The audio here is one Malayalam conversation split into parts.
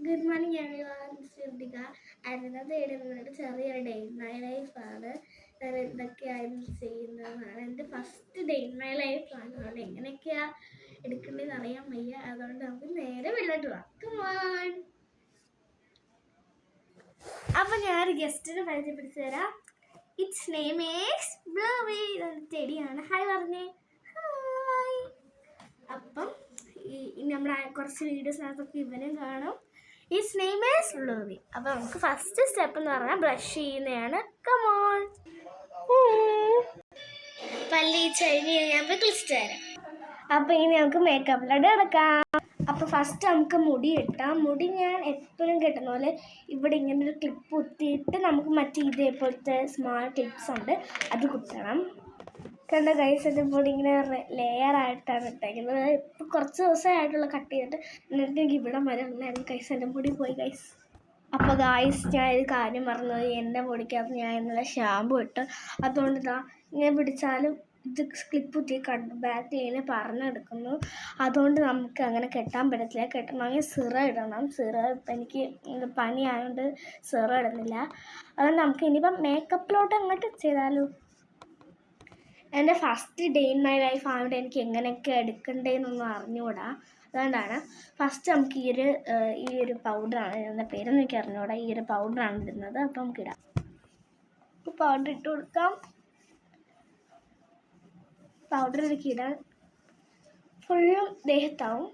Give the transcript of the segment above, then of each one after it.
ഗുഡ് മോർണിംഗ് എവരിവൺ, ശ്രദ്ധിക. അരുന്നത് ഇടുന്നത് ചെറിയൊരു ഡേ ഇൻ മൈ ലൈഫാണ്. ഞാൻ എന്തൊക്കെയായിരുന്നു ചെയ്യുന്നതെന്നാണ്. എൻ്റെ ഫസ്റ്റ് ഡേ ഇൻ മൈ ലൈഫാണ്. അതുകൊണ്ട് എങ്ങനെയൊക്കെയാ എടുക്കേണ്ടതെന്ന് അറിയാൻ വയ്യ. അതുകൊണ്ട് നമുക്ക് നേരെ വെള്ളോട്ട് പോവാം. Come on. അപ്പൊ ഞാൻ ഗസ്റ്റിനെ പരിചയപ്പെടുത്തി തരാം. It's name is Bluey. ചെടിയാണ്. ഹായ് പറഞ്ഞേ. ഹായ്. അപ്പം നമ്മുടെ കുറച്ച് വീഡിയോസിനകത്തൊക്കെ ഇവനും കാണും. It's name is Bluey. അപ്പോൾ നമുക്ക് ഫസ്റ്റ് സ്റ്റെപ്പ് എന്ന് പറഞ്ഞാൽ ബ്രഷ് ചെയ്യുന്നതാണ്. കമോൺ. പല്ലി കഴിഞ്ഞ് ഞാൻ പോയി കുളിച്ചിട്ട് തരാം. അപ്പോൾ ഇനി നമുക്ക് മേക്കപ്പിലോട്ട് എടുക്കാം. അപ്പോൾ ഫസ്റ്റ് നമുക്ക് മുടി കെട്ടാം. മുടി ഞാൻ എപ്പോഴും കെട്ടുന്ന പോലെ ഇവിടെ ഇങ്ങനെ ഒരു ക്ലിപ്പ് കുത്തിയിട്ട് നമുക്ക് മറ്റേ ഇതേപോലത്തെ സ്മാൾ ക്ലിപ്സ് ഉണ്ട്, അത് കുത്തണം. കണ്ട ഗൈസ്, എൻ്റെ മുടി ഇങ്ങനെ ലെയറായിട്ടാണ് ഇട്ടേക്കുന്നത്. ഇപ്പോൾ കുറച്ച് ദിവസമായിട്ടുള്ള കട്ട് ചെയ്തിട്ട് എന്നിട്ട് എനിക്ക് ഇവിടെ വരാനായിരുന്നു ഗൈസ്. എൻ്റെ മുടി പോയി ഗൈസ്. അപ്പോൾ ഗൈസ്, ഞാൻ ഒരു കാര്യം പറഞ്ഞത്, എൻ്റെ മുടിക്കകത്ത് ഞാൻ ഇന്നലെ ഷാമ്പു ഇട്ട്, അതുകൊണ്ട് ഇതാ ഇങ്ങനെ പിടിച്ചാലും ഇത് ക്ലിപ്പ് കുത്തി ബാക്കിൽ ഇങ്ങനെ പറഞ്ഞെടുക്കുന്നു. അതുകൊണ്ട് നമുക്ക് അങ്ങനെ കെട്ടാൻ പറ്റത്തില്ല. കെട്ടണമെങ്കിൽ സിറ ഇടണം. സിറ ഇപ്പം എനിക്ക് പനി ആയതുകൊണ്ട് സിറ ഇടുന്നില്ല. അതുകൊണ്ട് നമുക്ക് ഇനിയിപ്പം മേക്കപ്പിലോട്ട് അങ്ങോട്ട് ചെയ്താലോ. എൻ്റെ first day in my life ആയതുകൊണ്ട് എനിക്ക് എങ്ങനെയൊക്കെ എടുക്കണ്ടേന്നൊന്നും അറിഞ്ഞുകൂടാ. അതുകൊണ്ടാണ് ഫസ്റ്റ് നമുക്ക് ഈ ഒരു പൗഡറാണ്, എൻ്റെ പേരൊന്നും എനിക്ക് അറിഞ്ഞുകൂടാ. ഈ ഒരു പൗഡറാണ് ഇടുന്നത്. അപ്പം നമുക്ക് ഇടാം. പൗഡർ ഇട്ട് കൊടുക്കാം. പൗഡർ എനിക്ക് ഇടാൻ ഫുള്ളും ദേഹത്താവും.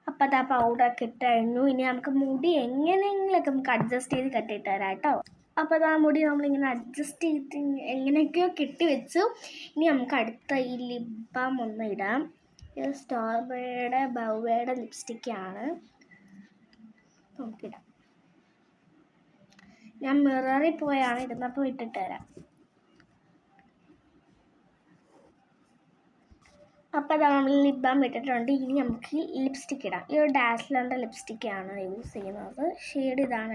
അപ്പം അത് ആ പൗഡറൊക്കെ ഇട്ട് കഴിഞ്ഞു. ഇനി നമുക്ക് മുടി എങ്ങനെയെങ്കിലൊക്കെ നമുക്ക് അഡ്ജസ്റ്റ് ചെയ്ത് കെട്ടിയിട്ട് തരാം കേട്ടോ. അപ്പോൾ അത് ആ മുടി നമ്മളിങ്ങനെ അഡ്ജസ്റ്റ് ചെയ്ത് എങ്ങനെയൊക്കെയോ കെട്ടി വെച്ചു. ഇനി നമുക്ക് അടുത്ത ഈ ലിപ് ബാം ഒന്ന് ഇടാം. ഇത് സ്ട്രോബെറിയുടെ ബൗവയുടെ ലിപ്സ്റ്റിക്കാണ്. നമുക്കിടാം. ഞാൻ മിററിൽ പോയാണ് ഇടുന്നപ്പോൾ ഇട്ടിട്ട് തരാം. അപ്പോൾ അത് നമ്മൾ ലിപ് ബാം ഇട്ടിട്ടുണ്ട്. ഇനി നമുക്ക് ലിപ്സ്റ്റിക്ക് ഇടാം. ഈ ഒരു ഡാസ്ലറിൻ്റെ ലിപ്സ്റ്റിക്കാണ് യൂസ് ചെയ്യുന്നത്. ഷെയ്ഡ് ഇതാണ്.